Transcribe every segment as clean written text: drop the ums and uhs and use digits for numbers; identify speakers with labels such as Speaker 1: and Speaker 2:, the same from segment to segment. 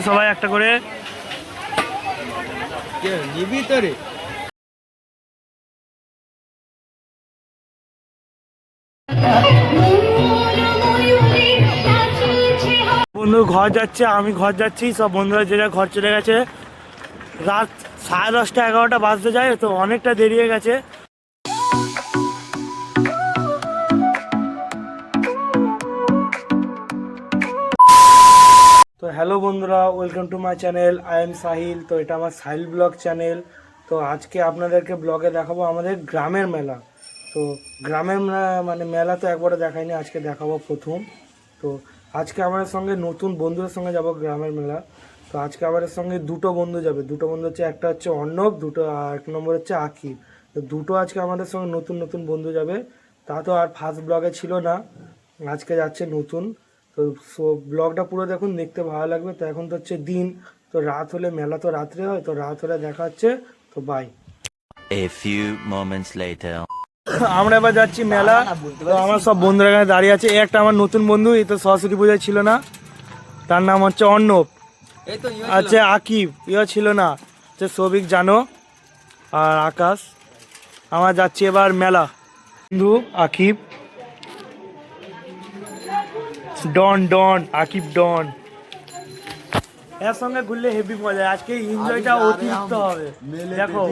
Speaker 1: সবাই একটা করে নিবি তো রে। বন্ধু ঘর যাচ্ছে, আমি ঘর যাচ্ছি, সব বন্ধুরা যে ঘর চলে গেছে। রাত 10:30 11টা বাজতে যায়, তো অনেকটা দেরি হয়ে গেছে। তো হ্যালো বন্ধুরা, welcome to my channel. I am Sahil. তো এটা আমার সাহিল ব্লগ চ্যানেল। তো আজকে আপনাদেরকে ব্লগে দেখাবো আমাদের গ্রামের মেলা। তো গ্রামের মানে মেলা তো একবারে দেখাইনি, আজকে দেখাবো প্রথম। তো আজকে আমাদের সঙ্গে নতুন বন্ধুদের সঙ্গে যাব গ্রামের মেলা। তো আজকে আমাদের সঙ্গে দুটো বন্ধু যাবে। দুটো বন্ধু হচ্ছে, একটা হচ্ছে অর্ণব, আর এক নম্বর হচ্ছে আকিব। তো দুটো আজকে আমাদের সঙ্গে নতুন নতুন বন্ধু যাবে। তা তো আর ফার্স্ট ব্লগে ছিল না, আজকে যাচ্ছে নতুন। তো ব্লগটা পুরো দেখুন, দেখতে ভালো লাগবে। তো এখন তো হচ্ছে দিন, তো রাত হলে মেলা তো রাত্রে হয়, তো রাত হলে দেখা হচ্ছে। তো by.
Speaker 2: A few moments later.
Speaker 1: আমরা এবার যাচ্ছি মেলা। তো আমার সব বন্ধুরা এখানে দাঁড়িয়ে আছে। এই একটা আমার নতুন বন্ধু, এই তো সরস্বতী পূজায় ছিল না, তার নাম হচ্ছে অর্ণব। আচ্ছা আকিব, ইয়ে ছিল না, হচ্ছে সবিক জানো, আর আকাশ। আমরা যাচ্ছি এবার মেলা। বন্ধু আকিব, ডন ডন আকিব ডন, এর সঙ্গে ঘুরলে হেভি মজা। আজকে এনজয়টা অতিরিক্ত হবে। দেখো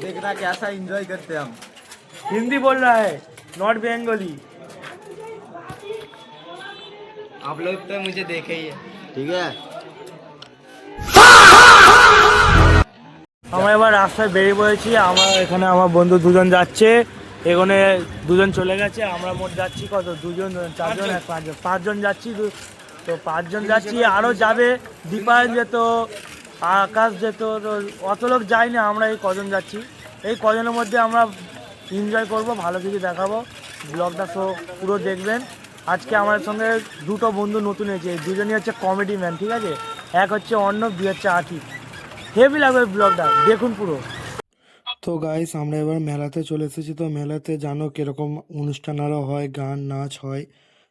Speaker 3: देखना कैसा एंजॉय करते हम।
Speaker 1: हिंदी बोल रहा है, नॉट बंगाली।
Speaker 3: आप लोग तो मुझे देखे ही है, ठीक है।
Speaker 1: আমরা এবার রাস্তায় বেরিয়ে পড়েছি। আমার এখানে আমার বন্ধু দুজন যাচ্ছে, এখানে দুজন চলে গেছে। আমরা মোট যাচ্ছি কত, দুজন, চারজন, এক পাঁচজন, পাঁচজন যাচ্ছি। তো পাঁচজন যাচ্ছি, আরও যাবে। দীপায়ন যেত, আকাশ যেত, তো অত লোক যাই না, আমরা এই কজন যাচ্ছি। এই কজনের মধ্যে আমরা এনজয় করব, ভালো কিছু দেখাবো। ব্লগটা পুরো দেখবেন। আজকে আমাদের সঙ্গে দুটো বন্ধু নতুন হয়েছে, দুজনই হচ্ছে কমেডি ম্যান, ঠিক আছে। এক হচ্ছে অর্ণব, দুই হচ্ছে আকিব। হেভি লাগবে ব্লগটা, দেখুন পুরো। তো গাইস, আমরা এবার মেলাতে চলে এসেছি। তো মেলাতে জানো কীরকম অনুষ্ঠান আরও হয়, গান নাচ হয়,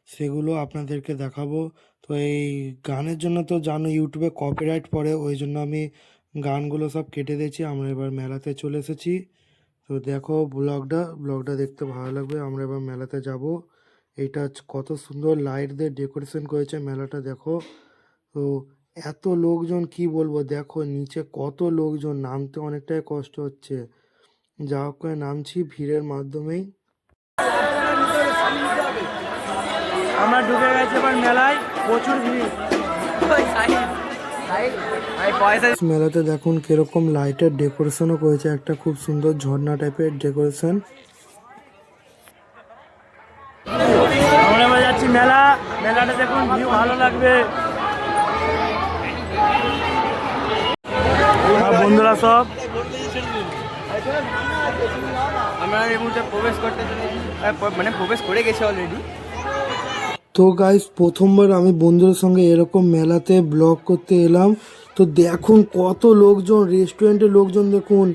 Speaker 1: সেগুলো আপনাদেরকে দেখাবো। তো এই গানের জন্য তো জানো ইউটিউবে কপিরাইট পড়ে, ওই জন্য আমি গানগুলো সব কেটে দিয়েছি। আমরা এবার মেলাতে চলে এসেছি। তো দেখো ব্লগটা দেখতে ভালো লাগবে। আমরা এবার মেলাতে যাব। এইটা কত সুন্দর লাইট দিয়ে ডেকোরেশন করেছে মেলাটা, দেখো। তো এত লোকজন কি বলবো, দেখো নিচে কত লোকজন, নামতে অনেকটাই কষ্ট হচ্ছে। যা হোক করে নামছি ভিড়ের মাধ্যমেই। আমরা ঢুকে গেছি এবার মেলায়, প্রচুর ভিড়। মেলাতে দেখুন কিরকম লাইটের ডেকোরেশনও করেছে, একটা খুব সুন্দর ঝর্ণা টাইপের ডেকোরেশন। আমরা এবার যাচ্ছি মেলাটা দেখুন, ভিউ ভালো লাগবে। বন্ধুরা সব
Speaker 3: আমরা এই মুহূর্তে প্রবেশ করতে মানে প্রবেশ করে গেছে অলরেডি।
Speaker 1: তো গাইস, প্রথমবার আমি বন্ধুদের সঙ্গে এরকম মেলাতে ব্লগ করতে এলাম। তো দেখুন কত লোকজন, রেস্টুরেন্টের লোকজন দেখুন।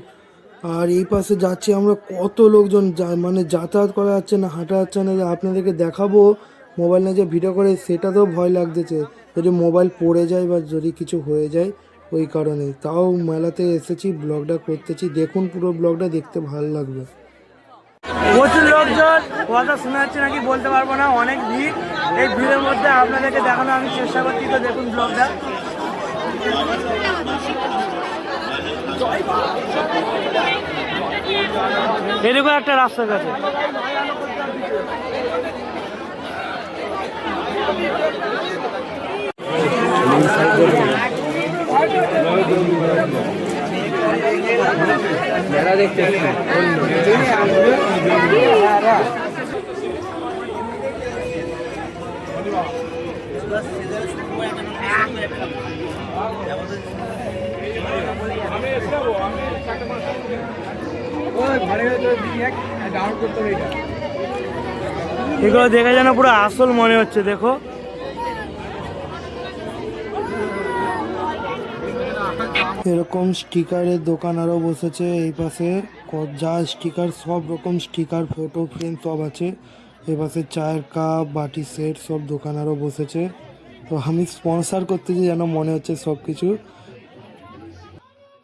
Speaker 1: আর এই পাশে যাচ্ছি আমরা, কত লোকজন, মানে যাতায়াত করা যাচ্ছে না, হাঁটা যাচ্ছে না। আপনাদেরকে দেখাবো মোবাইল নিয়ে যে ভিডিও করে, সেটাতেও ভয় লাগতেছে যদি মোবাইল পড়ে যায় বা যদি কিছু হয়ে যায়, ওই কারণে। তাও মেলাতে এসেছি, ব্লগটা করতেছি। দেখুন পুরো ব্লগটা, দেখতে ভালো লাগবে। প্রচুর লোকজন, কথা শোনা যাচ্ছে নাকি বলতে পারবো না, অনেক ভিড়। এই ভিড়ের মধ্যে আপনাদেরকে দেখানো আমি চেষ্টা করছি। তো দেখুন ব্লগটা, এরকম একটা রাস্তার কাছে।
Speaker 3: মেলা দেখতে
Speaker 1: এগুলো দেখে যেন পুরো আসল মনে হচ্ছে, দেখো। এরকম স্টিকারের দোকান আরও বসেছে এই পাশে। যা স্টিকার, সব রকম স্টিকার, ফটো ফ্রেম সব আছে।
Speaker 4: এপাশে চায়ের কাপ বাটি সেট সব দোকান আরও বসেছে। তো আমি স্পন্সার করতেছি যেন মনে হচ্ছে সব কিছু।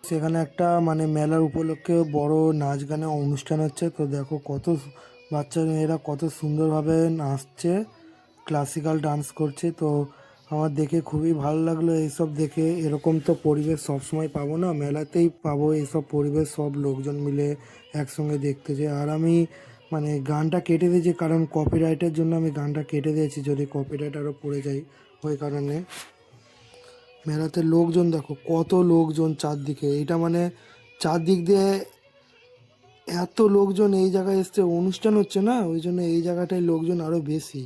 Speaker 4: সেখানে একটা মানে মেলার উপলক্ষে বড় নাচ গানের অনুষ্ঠান হচ্ছে। তো দেখো কত বাচ্চা মেয়েরা কত সুন্দরভাবে নাচছে, ক্লাসিক্যাল ডান্স করছে। তো আমার দেখে খুবই ভালো লাগলো এইসব দেখে। এরকম তো পরিবেশ সবসময় পাবো না, মেলাতেই পাবো এইসব পরিবেশ, সব লোকজন মিলে একসঙ্গে দেখতে যে। আর আমি মানে গানটা কেটে দিয়েছি কারণ কপিরাইটের জন্য আমি গানটা কেটে দিয়েছি, যদি কপিরাইট আরও পড়ে যায় ওই কারণে। মেলাতে লোকজন দেখো কত লোকজন চারদিকে, এটা মানে চারদিক দিয়ে এত লোকজন এই জায়গায় এসছে, অনুষ্ঠান হচ্ছে না ওই জন্য এই জায়গাটায় লোকজন আরো বেশি।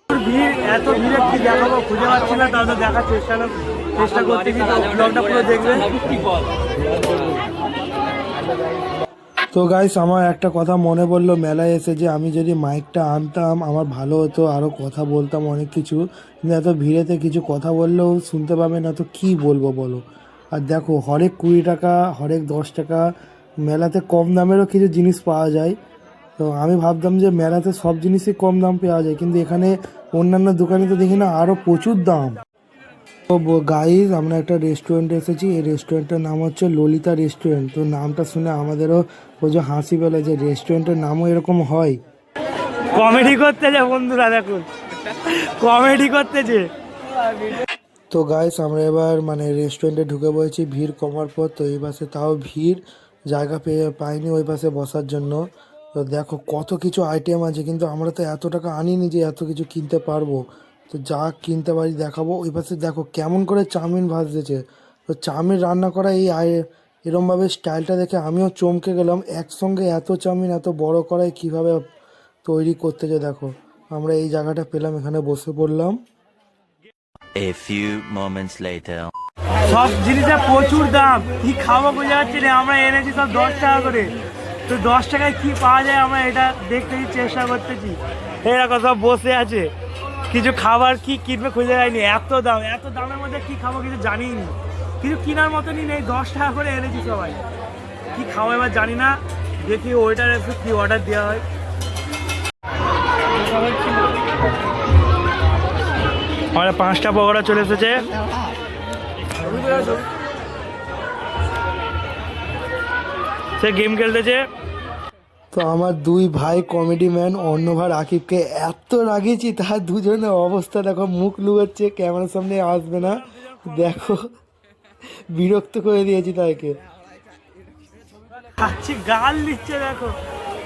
Speaker 1: ভিড়, এত ভিড়ে কি দেখাবো খুঁজে পাচ্ছি না, তাও তো দেখার চেষ্টা করতেছি। তো ব্লগটা পুরো দেখবে।
Speaker 4: তো গাইস আমার একটা কথা মনে পড়লো মেলায় এসে, যে আমি যদি মাইকটা আনতাম আমার ভালো হতো, আরও কথা বলতাম অনেক কিছু, কিন্তু এত ভিড়েতে কিছু কথা বললেও শুনতে পাবে না, তো কি বলবো বলো। আর দেখো হরেক 20 টাকা, হরেক 10 টাকা, মেলাতে কম দামেরও কিছু জিনিস পাওয়া যায়। তো আমি ভাবতাম যে মেলাতে সব জিনিসই কম দাম পাওয়া যায়, কিন্তু এখানে অন্যান্য দোকানে তো দেখি না আরও প্রচুর দাম। তো গাইজ আমরা একটা রেস্টুরেন্টে এসেছি, এই রেস্টুরেন্টের নাম হচ্ছে ললিতা রেস্টুরেন্ট। তো নামটা শুনে আমাদেরও প্রচুর হাসি পেলে যে রেস্টুরেন্টের নামও এরকম হয়।
Speaker 1: কমেডি করতেছে বন্ধুরা, দেখুন কমেডি করতেছে।
Speaker 4: তো গাইস আমরা এবার মানে রেস্টুরেন্টে ঢুকে পড়েছি ভিড় কমার পর। তো এই পাশে তাও ভিড়, জায়গা পাইনি ওই পাশে বসার জন্য। তো দেখো কত কিছু আইটেম আছে, কিন্তু আমরা তো এত টাকা আনিনি যে এত কিছু কিনতে পারবো। তো যা কিনতে পারি দেখাবো। ওই পাশে দেখো কেমন করে চাউমিন ভাজতেছে। তো চাউমিন রান্না করা এরমভাবে স্টাইলটা দেখে আমিও চমকে গেলাম, একসঙ্গে এত চাউমিন এত বড় কড়াই কীভাবে তৈরি করতেছে দেখো। আমরা এই জায়গাটা পেলাম, এখানে বসে পড়লাম।
Speaker 2: A few moments later.
Speaker 1: সব জিনিসের প্রচুর দাম, কি খাবো বুঝে যাচ্ছি না। আমরা এনেছি সব 10 টাকা করে। তো 10 টাকায় কি পাওয়া যায় আমরা এটা দেখতে চেষ্টা করতেছি। এরকম সব বসে আছে, কিছু খাবার কি কিনবে খুঁজে যায়নি, এত দাম। এত দামের মধ্যে কি খাবো কিছু জানিই নি, কিছু কেনার মতনই নেই। 10 টাকা করে এনেছি সবাই, কি খাবো এবার জানি না। দেখি ওইটার একটু কি অর্ডার দেওয়া হয়। আমাদের 5টা পকোড়া চলে এসেছে। সে গেম খেলতেছে।
Speaker 4: তো আমার দুই ভাই কমেডি ম্যান অর্ণব আর আকিবকে এত রাগিয়েছি, তার দুজনের অবস্থা দেখো, মুখ লুকাচ্ছে, ক্যামেরার সামনে আসবে না। দেখো বিরক্ত করে দিয়েছি তাকে।
Speaker 1: খাচ্ছি গাল দিচ্ছে, দেখো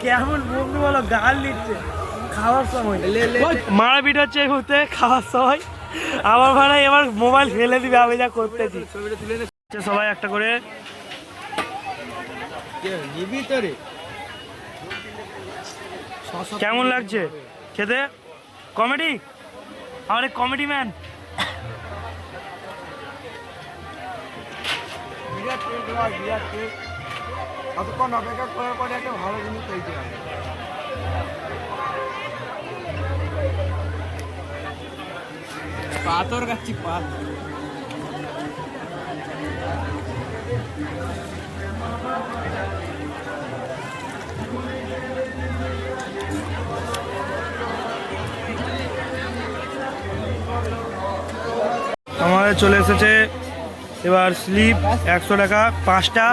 Speaker 1: কেমন বন্ধু বলো, গাল দিচ্ছে খাওয়ার সময়। মারপিট হচ্ছে এই মুহূর্তে খাওয়ার সময়। আমার ভাড়া এবার মোবাইল ফেলে দিবে, আমি যা করতেছি। সবাই একটা করে কেমন লাগছে খেতে? কমেডি, আমার কমেডি ম্যান।
Speaker 3: কতক্ষণ অপেক্ষা করার পরে একটা ভালো জিনিস পেয়েছি। পাথর খাচ্ছি পাথর।
Speaker 1: আমাদের চলে এসেছে এবার স্লিপ 100 টাকা 5টা,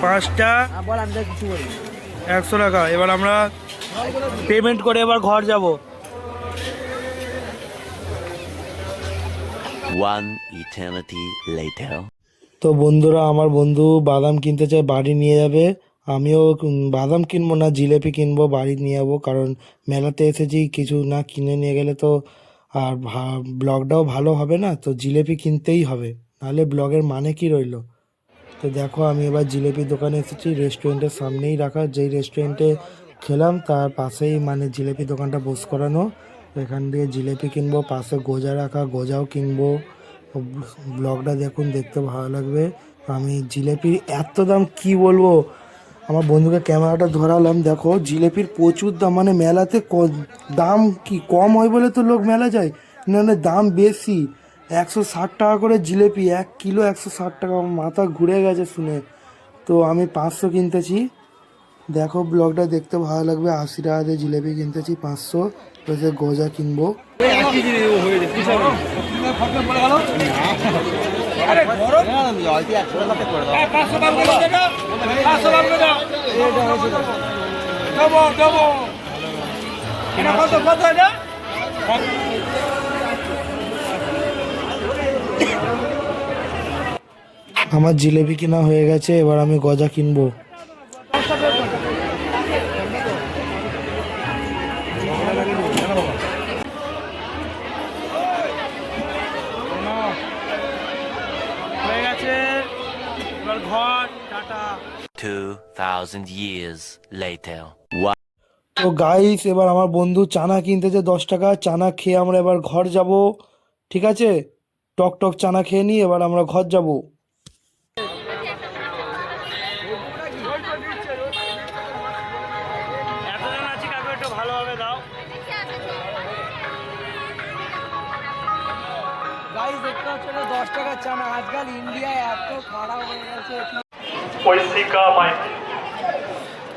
Speaker 1: 5টা 100 টাকা। এবার আমরা পেমেন্ট করে এবার ঘর যাব।
Speaker 2: One eternity later.
Speaker 4: তো বন্ধুরা আমার বন্ধু বাদাম কিনতে চায়, বাড়ি নিয়ে যাবে। আমিও বাদাম কিনবো না, জিলেপি কিনবো, বাড়ি নিয়ে যাবো। কারণ মেলাতে এসেছি, কিছু না কিনে নিয়ে গেলে তো আর ব্লগটাও ভালো হবে না। তো জিলেপি কিনতেই হবে, নাহলে ব্লগের মানে কি রইলো। তো দেখো আমি এবার জিলেপির দোকানে এসেছি, রেস্টুরেন্টের সামনেই রাখা, যেই রেস্টুরেন্টে খেলাম তার পাশেই মানে জিলেপি দোকানটা বস করানো। এখান দিয়ে জিলেপি কিনবো, পাশে গোজা রাখা, গোজাও কিনবো। ব্লগটা দেখুন, দেখতে ভালো লাগবে। আমি জিলেপির এত দাম কি বলবো, আমার বন্ধুকে ক্যামেরাটা ধরালাম, দেখো জিলেপির প্রচুর দাম। মানে মেলাতে দাম কি কম হয় বলে তো লোক মেলা যায়, না দাম বেশি। 160 টাকা করে জিলেপি, 1 কিলো 160 টাকা। আমার মাথা ঘুরে গেছে শুনে। তো আমি 500 কিনতেছি, দেখো ব্লগটা দেখতে ভালো লাগবে। 80 টাকা দিয়ে জিলেপি কিনতেছি, 500 প্লাস গজা কিনবো। আমার জিলেপি কেনা হয়ে গেছে, এবার আমি গজা কিনবো।
Speaker 1: হয়ে গেছে, এবার ঘর টাটা।
Speaker 2: 2,000 years later.
Speaker 4: তো গাইস, এবার আমার বন্ধু চানা কিনতেছে 10 টাকা। চানা খেয়ে আমরা এবার ঘর যাব, ঠিক আছে? টক টক চানা খেয়ে নিই, এবার আমরা ঘর যাব।
Speaker 1: এতজন আছি, কাউকে একটু ভালোভাবে দাও।
Speaker 3: গাইস দেখতে হচ্ছে না 10 টাকার চানা। আজকাল ইন্ডিয়ায় এত খারাপ হয়ে গেছে।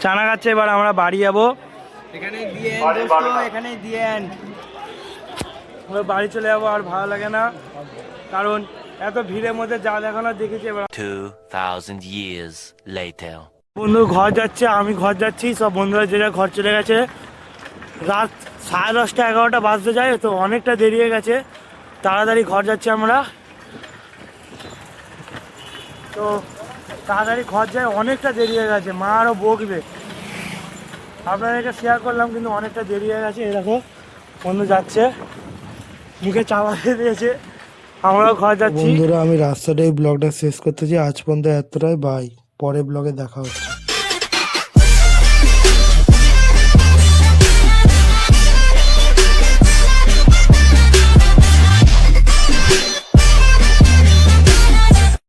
Speaker 1: চানা খাচ্ছে, এবার আমরা বাড়ি যাবো।
Speaker 3: এখানে দিয়ে দোস্ত, এখানে দিয়েন।
Speaker 1: আমরা বাড়ি চলে যাবো, আর ভালো লাগে না, কারণ এত ভিড়ের মধ্যে যা দেখানোর দেখেছি। এবার
Speaker 2: 2,000 years later.
Speaker 1: বন্ধু ঘর যাচ্ছে, আমি ঘর যাচ্ছি, সব বন্ধুরা যে যার ঘর চলে গেছে। রাত 10:30 11টা বাজতে যায়, তো অনেকটা দেরি হয়ে গেছে, তাড়াতাড়ি ঘর যাচ্ছি আমরা। তো তাড়াতাড়ি ঘর যায়, অনেকটা দেরি হয়ে গেছে, মা আরও বকবে। আপনাদেরকে শেয়ার করলাম, কিন্তু অনেকটা দেরি হয়ে গেছে। এই দেখো বন্ধু যাচ্ছে, মুখে চাপা দিয়ে দিয়েছে, আমরাও ঘর যাচ্ছি।
Speaker 4: বন্ধুরা, আমি রাস্তাটাই ব্লগটা শেষ করতেছি। আজ পর্যন্ত এতটাই, বাই। পরের ব্লগে দেখা হচ্ছে।